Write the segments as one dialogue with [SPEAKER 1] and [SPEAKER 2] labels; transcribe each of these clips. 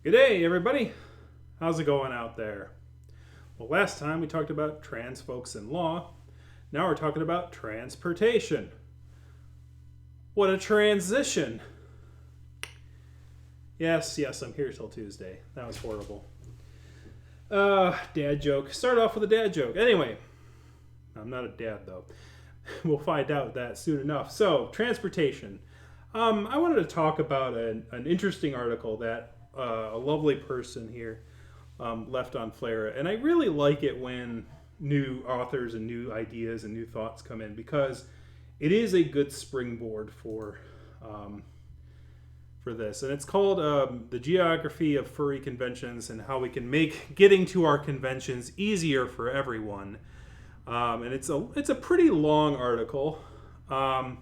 [SPEAKER 1] Good day, everybody. How's it going out there? Well, last time we talked about trans folks in law. Now we're talking about transportation. What a transition. Yes, I'm here till Tuesday. That was horrible. Dad joke. Start off with a dad joke. Anyway, I'm not a dad though. We'll find out that soon enough. So, transportation. I wanted to talk about an interesting article that a lovely person here left on Flare, and I really like it when new authors and new ideas and new thoughts come in because it is a good springboard for this, and it's called "The Geography of Furry Conventions and How We Can Make Getting to Our Conventions Easier for Everyone." And it's a pretty long article, and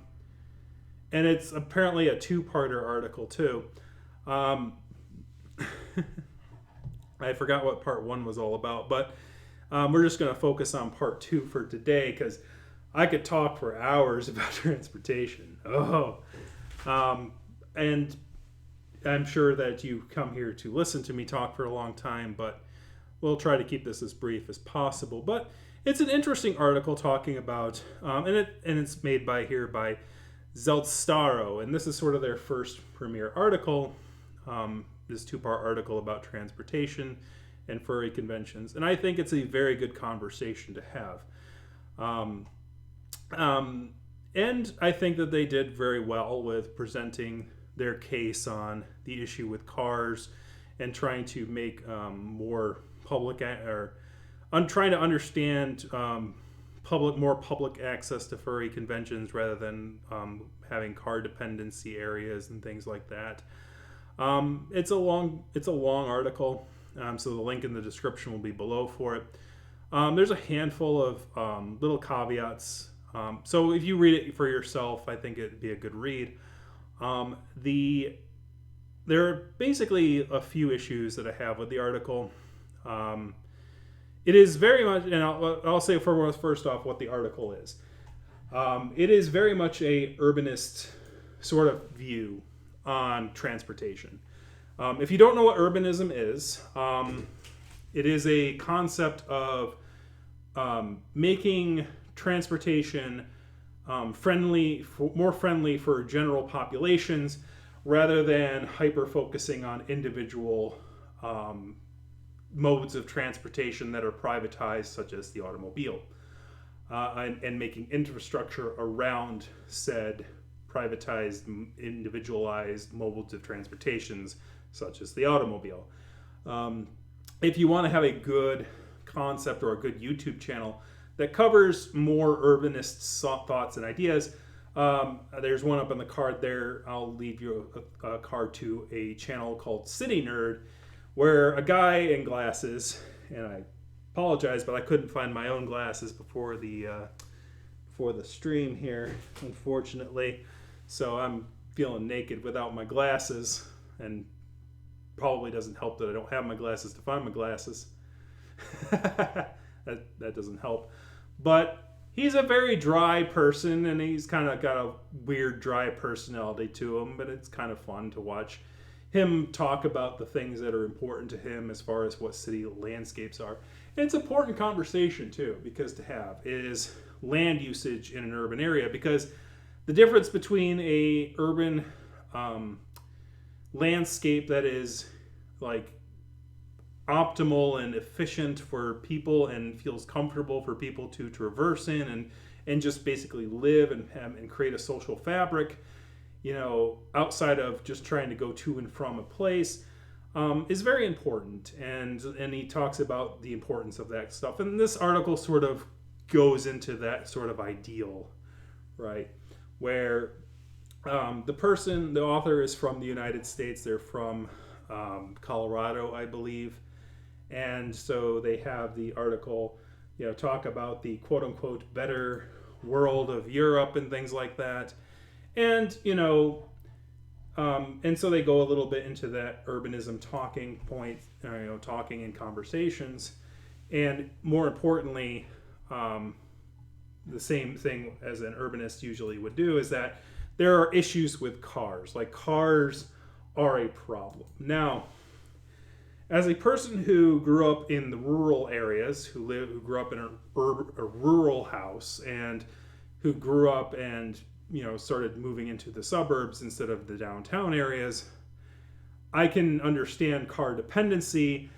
[SPEAKER 1] it's apparently a two-parter article too. Um, I forgot what part one was all about, but we're just going to focus on part two for today because I could talk for hours about transportation. And I'm sure that you come here to listen to me talk for a long time, but we'll try to keep this as brief as possible. But it's an interesting article talking about, and it's made by Zeltstaro, and this is sort of their first premiere article. This two-part article about transportation and furry conventions, and I think it's a very good conversation to have. Um, and I think that they did very well with presenting their case on the issue with cars and trying to make more public or trying to understand more public access to furry conventions rather than having car dependency areas and things like that. It's a long article, so the link in the description will be below for it. There's a handful of little caveats. So if you read it for yourself, I think it'd be a good read. There are basically a few issues that I have with the article. It is very much, and I'll say first off what the article is. It is very much a urbanist sort of view on transportation. If you don't know what urbanism is, it is a concept of making transportation more friendly for general populations rather than hyper focusing on individual modes of transportation that are privatized, such as the automobile, and making infrastructure around said privatized, individualized modes of transportations, such as the automobile. If you want to have a good concept or a good YouTube channel that covers more urbanist thoughts and ideas, there's one up on the card there. I'll leave you a card to a channel called City Nerd, where a guy in glasses, and I apologize, but I couldn't find my own glasses before the stream here, unfortunately. So I'm feeling naked without my glasses, and probably doesn't help that I don't have my glasses to find my glasses. that doesn't help. But he's a very dry person, and he's kind of got a weird dry personality to him, but it's kind of fun to watch him talk about the things that are important to him as far as what city landscapes are. And it's an important conversation too, because to have is land usage in an urban area, because the difference between a urban landscape that is like optimal and efficient for people and feels comfortable for people to traverse in and just basically live and create a social fabric, outside of just trying to go to and from a place, is very important. And he talks about the importance of that stuff. And this article sort of goes into that sort of ideal, right? Where the author is from the United States. They're from Colorado, I believe. And so they have the article, talk about the quote unquote better world of Europe and things like that. And, and so they go a little bit into that urbanism talking point, talking in conversations. And more importantly, the same thing as an urbanist usually would do is that there are issues with cars. Like, cars are a problem. Now, As a person who grew up in the rural areas, who grew up in a rural house, and who grew up and started moving into the suburbs instead of the downtown areas, I can understand car dependency,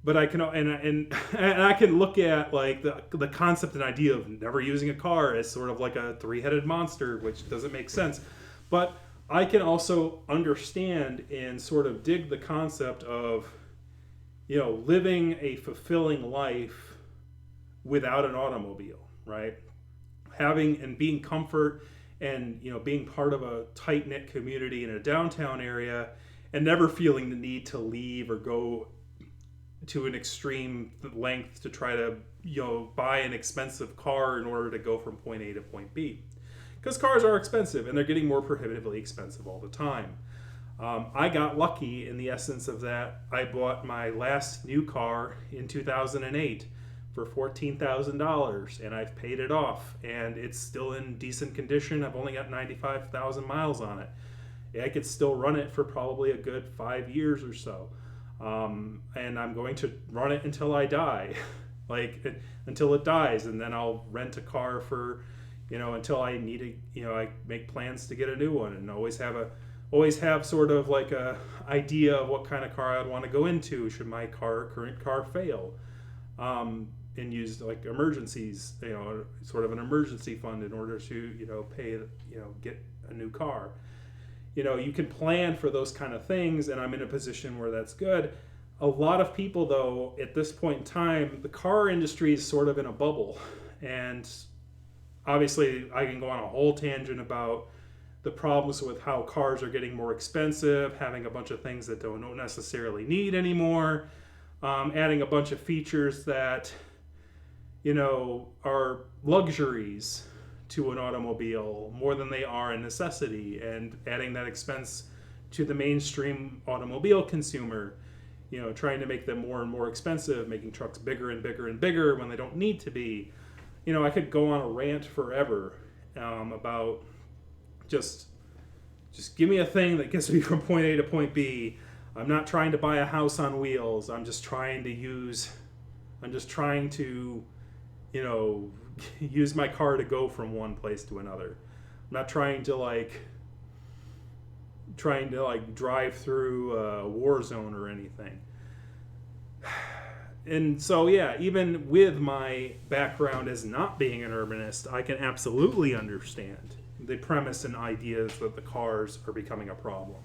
[SPEAKER 1] but I can and I can look at like the concept and idea of never using a car as sort of like a three-headed monster, which doesn't make sense. But I can also understand and sort of dig the concept of living a fulfilling life without an automobile, right? Having and being comfort and being part of a tight-knit community in a downtown area and never feeling the need to leave or go to an extreme length to try to buy an expensive car in order to go from point A to point B, because cars are expensive and they're getting more prohibitively expensive all the time. I got lucky in the essence of that. I bought my last new car in 2008 for $14,000, and I've paid it off, and it's still in decent condition. I've only got 95,000 miles on it. I could still run it for probably a good 5 years or so, and I'm going to run it until I die, until it dies, and then I'll rent a car for, until I need I make plans to get a new one, and always have sort of like a idea of what kind of car I'd want to go into should my current car fail, and use like emergencies, sort of an emergency fund in order to pay, get a new car. You can plan for those kind of things, and I'm in a position where that's good. A lot of people, though, at this point in time, the car industry is sort of in a bubble, and obviously I can go on a whole tangent about the problems with how cars are getting more expensive, having a bunch of things that don't necessarily need anymore, adding a bunch of features that are luxuries to an automobile more than they are a necessity, and adding that expense to the mainstream automobile consumer, trying to make them more and more expensive, making trucks bigger and bigger and bigger when they don't need to be. I could go on a rant forever about just give me a thing that gets me from point A to point B. I'm not trying to buy a house on wheels. I'm just trying to use my car to go from one place to another. I'm not trying to drive through a war zone or anything. And so, even with my background as not being an urbanist, I can absolutely understand the premise and ideas that the cars are becoming a problem.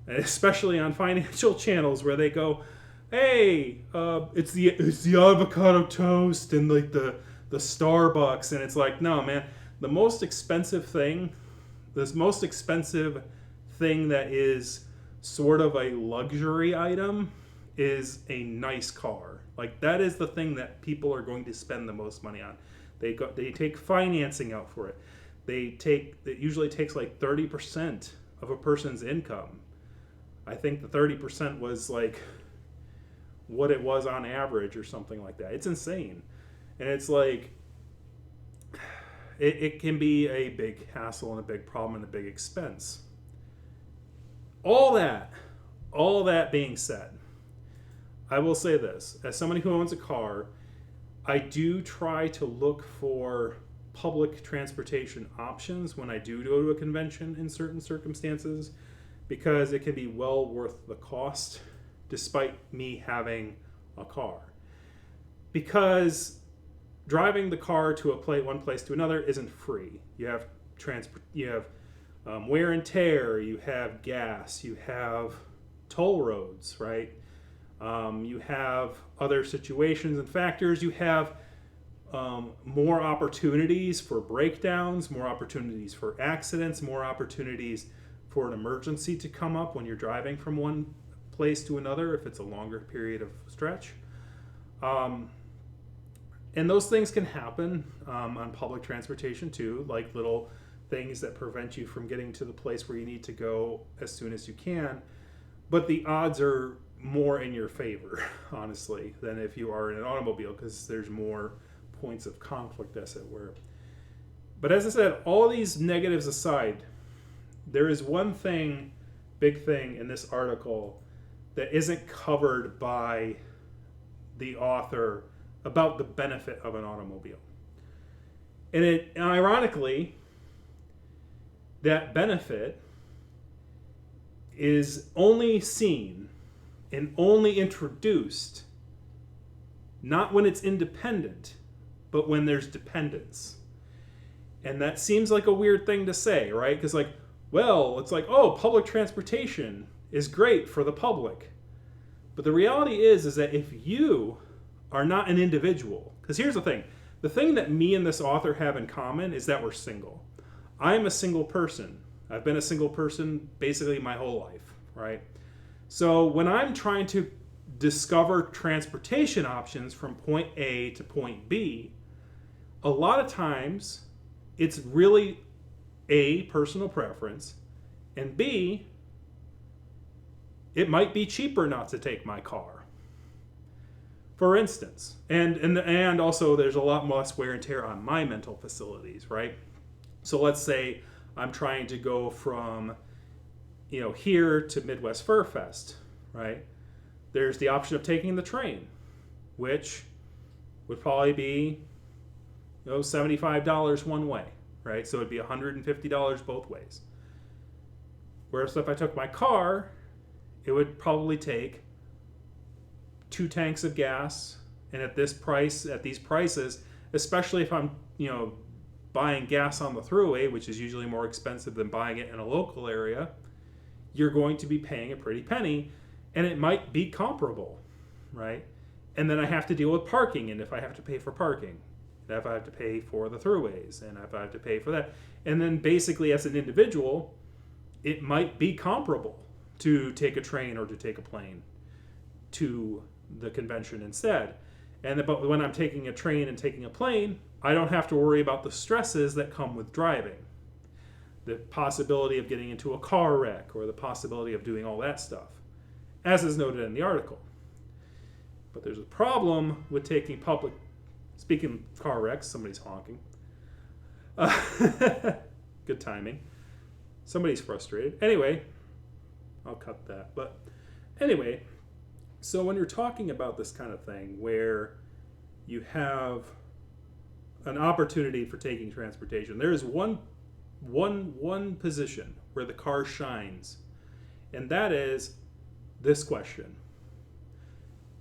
[SPEAKER 1] And especially on financial channels where they go, hey, it's the avocado toast and like the Starbucks, and it's like, no, man, the most expensive thing that is sort of a luxury item is a nice car. Like, that is the thing that people are going to spend the most money on. They take financing out for it. It usually takes like 30% of a person's income. I think the 30% was like what it was on average or something like that. It's insane. And it's like, it can be a big hassle and a big problem and a big expense. All that being said, I will say this. As somebody who owns a car, I do try to look for public transportation options when I do go to a convention in certain circumstances, because it can be well worth the cost despite me having a car. Because driving the car to one place to another isn't free. You have wear and tear, you have gas, you have toll roads, right? You have other situations and factors. You have more opportunities for breakdowns, more opportunities for accidents, more opportunities for an emergency to come up when you're driving from one place to another if it's a longer period of stretch. And those things can happen on public transportation too, like little things that prevent you from getting to the place where you need to go as soon as you can. But the odds are more in your favor, honestly, than if you are in an automobile, because there's more points of conflict, as it were. But as I said, all these negatives aside, there is one big thing in this article that isn't covered by the author about the benefit of an automobile. And ironically, that benefit is only seen and only introduced not when it's independent, but when there's dependence. And that seems like a weird thing to say, right? Because it's like, oh, public transportation is great for the public. But the reality is that if you are not an individual, because here's the thing that me and this author have in common is that we're single. I'm a single person. I've been a single person basically my whole life, right? So when I'm trying to discover transportation options from point A to point B, a lot of times it's really A, personal preference, and B, it might be cheaper not to take my car, for instance. And also there's a lot less wear and tear on my mental facilities, right? So let's say I'm trying to go from, here to Midwest Fur Fest, right? There's the option of taking the train, which would probably be, $75 one way, right? So it'd be $150 both ways. Whereas if I took my car, it would probably take 2 tanks of gas, and at these prices, especially if I'm, buying gas on the thruway, which is usually more expensive than buying it in a local area, you're going to be paying a pretty penny, and it might be comparable, right? And then I have to deal with parking, and if I have to pay for parking, and if I have to pay for the throughways, and if I have to pay for that, and then basically as an individual, it might be comparable to take a train or to take a plane to the convention instead. But when I'm taking a train and taking a plane, I don't have to worry about the stresses that come with driving. The possibility of getting into a car wreck or the possibility of doing all that stuff, as is noted in the article. But there's a problem with taking public... Speaking of car wrecks, somebody's honking. Good timing. Somebody's frustrated. Anyway, I'll cut that. But anyway, so when you're talking about this kind of thing where you have an opportunity for taking transportation, there is one position where the car shines, and that is this question.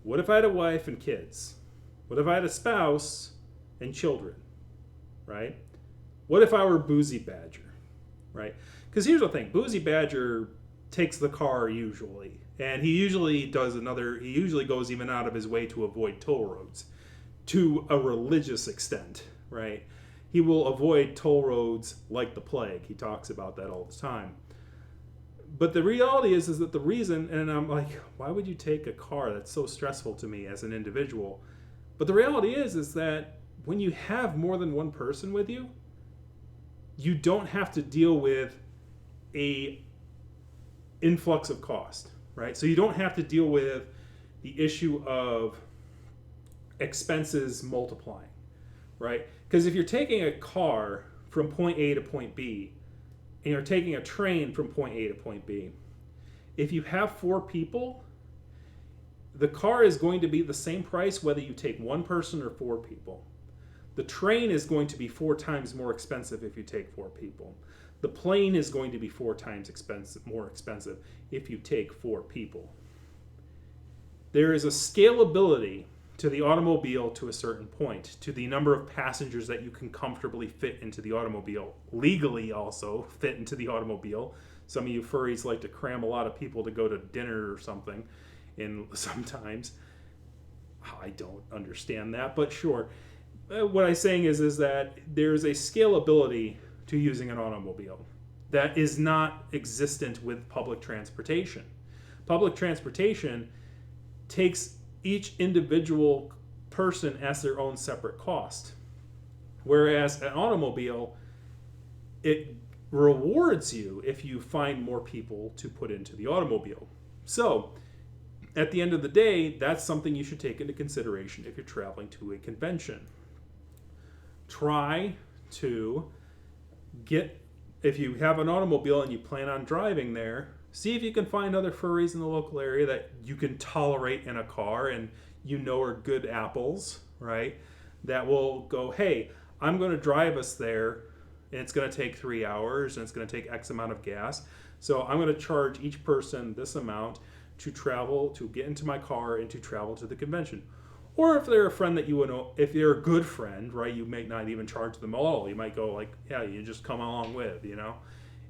[SPEAKER 1] What if I had a wife and kids? What if I had a spouse and children, right? What if I were Boozy Badger, right? Because here's the thing, Boozy Badger takes the car usually, and he usually goes even out of his way to avoid toll roads to a religious extent, right? He will avoid toll roads like the plague. He talks about that all the time. But the reality is that the reason, and I'm like, why would you take a car? That's so stressful to me as an individual. But the reality is that when you have more than one person with you, you don't have to deal with a influx of cost, right? So you don't have to deal with the issue of expenses multiplying, right? Because if you're taking a car from point A to point B, and you're taking a train from point A to point B, if you have 4 people, the car is going to be the same price whether you take 1 person or 4 people. The train is going to be 4 times more expensive if you take 4 people. The plane is going to be 4 times more expensive if you take 4 people. There is a scalability to the automobile to a certain point, to the number of passengers that you can comfortably fit into the automobile, legally also fit into the automobile. Some of you furries like to cram a lot of people to go to dinner or something, and sometimes I don't understand that, but sure. What I'm saying is that there's a scalability to using an automobile that is not existent with public transportation. Public transportation takes each individual person as their own separate cost. Whereas an automobile, it rewards you if you find more people to put into the automobile. So, at the end of the day, that's something you should take into consideration if you're traveling to a convention. Try to if you have an automobile and you plan on driving there, See if you can find other furries in the local area that you can tolerate in a car and are good apples, right? That will go, hey, I'm going to drive us there, and it's going to take 3 hours, and it's going to take X amount of gas. So I'm going to charge each person this amount to travel, to get into my car, and to travel to the convention. Or if they're a friend that you would know, if they're a good friend, right, you might not even charge them at all. You might go like, yeah, you just come along with,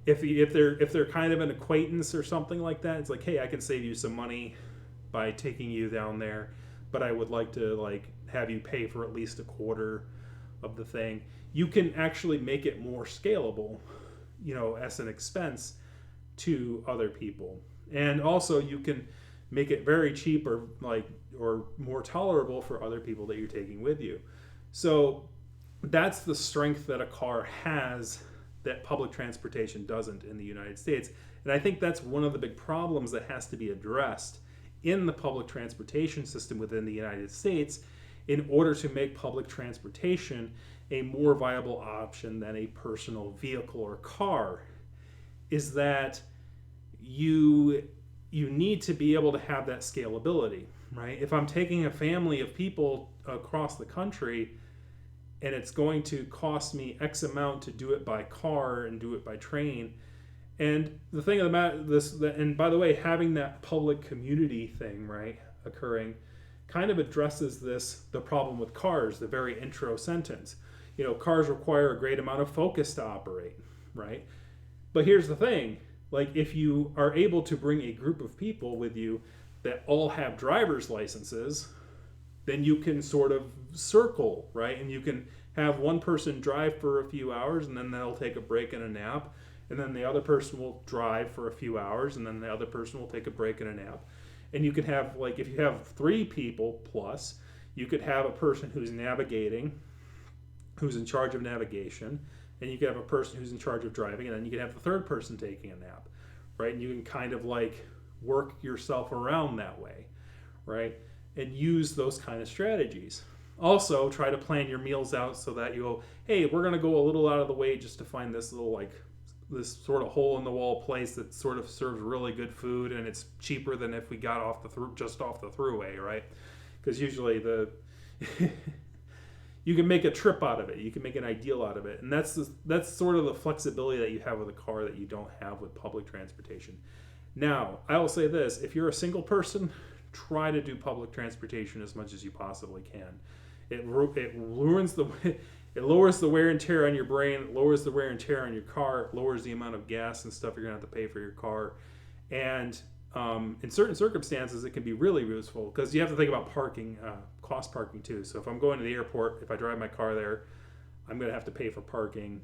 [SPEAKER 1] If they're kind of an acquaintance or something like that, it's like, hey, I can save you some money by taking you down there, but I would like to like have you pay for at least a quarter of the thing. You can actually make it more scalable, as an expense to other people. And also you can make it very cheap or more tolerable for other people that you're taking with you. So that's the strength that a car has that public transportation doesn't in the United States. And I think that's one of the big problems that has to be addressed in the public transportation system within the United States in order to make public transportation a more viable option than a personal vehicle or car, is that you need to be able to have that scalability, right? If I'm taking a family of people across the country and it's going to cost me X amount to do it by car and do it by train, and the thing of the matter, and by the way, having that public community thing, right, occurring kind of addresses the problem with cars, the very intro sentence. Cars require a great amount of focus to operate, right? But here's the thing, like if you are able to bring a group of people with you that all have driver's licenses, then you can sort of circle, right? And you can have one person drive for a few hours and then they'll take a break and a nap. And then the other person will drive for a few hours and then the other person will take a break and a nap. And you could have, like, if you have 3 people plus, you could have a person who's navigating, who's in charge of navigation, and you could have a person who's in charge of driving, and then you can have the third person taking a nap, right? And you can kind of like work yourself around that way, right? And use those kind of strategies. Also, try to plan your meals out so that you go, hey, we're going to go a little out of the way just to find this little, this sort of hole in the wall place that sort of serves really good food, and it's cheaper than if we got off just off the thruway, right? Because usually you can make a trip out of it, you can make an ideal out of it, and that's sort of the flexibility that you have with a car that you don't have with public transportation. Now, I will say this: if you're a single person, try to do public transportation as much as you possibly can. It lowers the wear and tear on your brain, it lowers the wear and tear on your car, it lowers the amount of gas and stuff you're going to have to pay for your car. And in certain circumstances, it can be really useful because you have to think about parking, cost parking too. So if I'm going to the airport, if I drive my car there, I'm going to have to pay for parking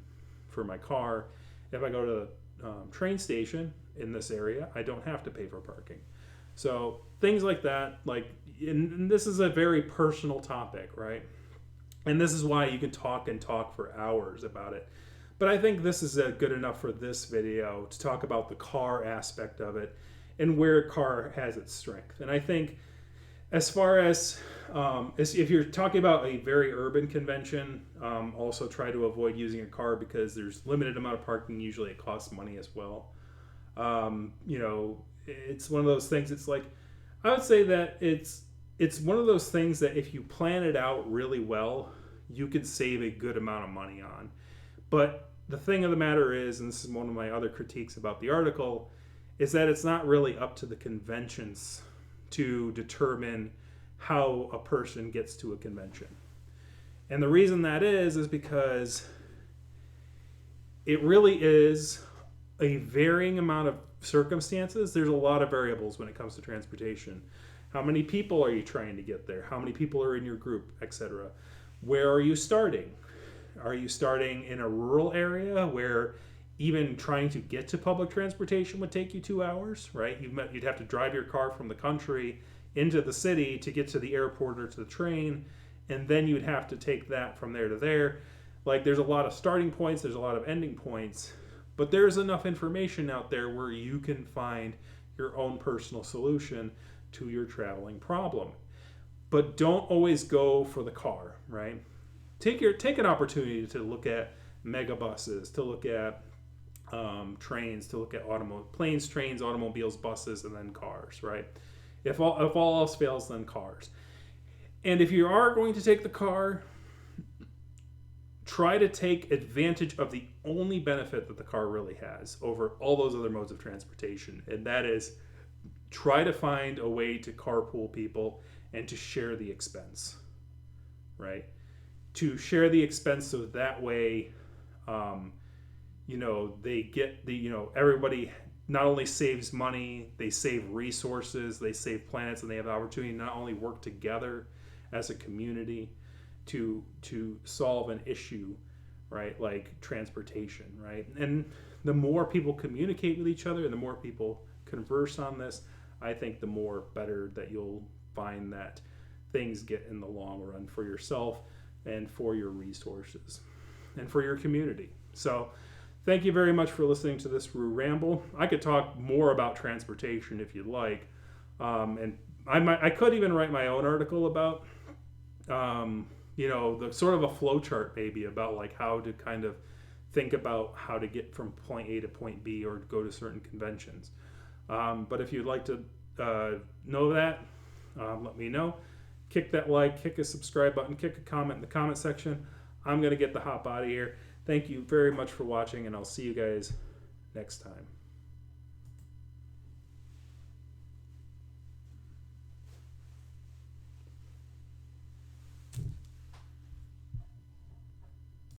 [SPEAKER 1] for my car. If I go to the train station in this area, I don't have to pay for parking. So things like that, and this is a very personal topic, right? And this is why you can talk for hours about it. But I think this is good enough for this video to talk about the car aspect of it and where a car has its strength. And I think as far as if you're talking about a very urban convention, also try to avoid using a car because there's limited amount of parking. Usually it costs money as well. It's one of those things. It's like, I would say that it's one of those things that if you plan it out really well, you could save a good amount of money on. But the thing of the matter is, and this is one of my other critiques about the article, is that it's not really up to the conventions to determine how a person gets to a convention. And the reason that is because it really is a varying amount of circumstances. There's a lot of variables when it comes to transportation. How many people are you trying to get there? How many people are in your group, etc.? Where are you starting? Are you starting in a rural area where even trying to get to public transportation would take you 2 hours, right? You'd have to drive your car from the country into the city to get to the airport or to the train, and then you'd have to take that from there to there. There's a lot of starting points, there's a lot of ending points, but there's enough information out there where you can find your own personal solution to your traveling problem. But don't always go for the car, right? Take an opportunity to look at mega buses, to look at trains, to look at planes, trains, automobiles, buses, and then cars, right? If all else fails, then cars. And if you are going to take the car, try to take advantage of the only benefit that the car really has over all those other modes of transportation, and that is try to find a way to carpool people and to share the expense, right? To share the expense so that way, they get everybody not only saves money, they save resources, they save planets, and they have the opportunity to not only work together as a community to solve an issue, right? Like transportation, right? And the more people communicate with each other and the more people converse on this, I think the more better that you'll find that things get in the long run for yourself and for your resources and for your community. So thank you very much for listening to this Rue Ramble. I could talk more about transportation if you'd like. And I could even write my own article about, the sort of a flow chart maybe about like how to kind of think about how to get from point A to point B or go to certain conventions. But if you'd like to know that, let me know. Kick that like, kick a subscribe button, kick a comment in the comment section. I'm going to get the hop out of here. Thank you very much for watching, and I'll see you guys next time.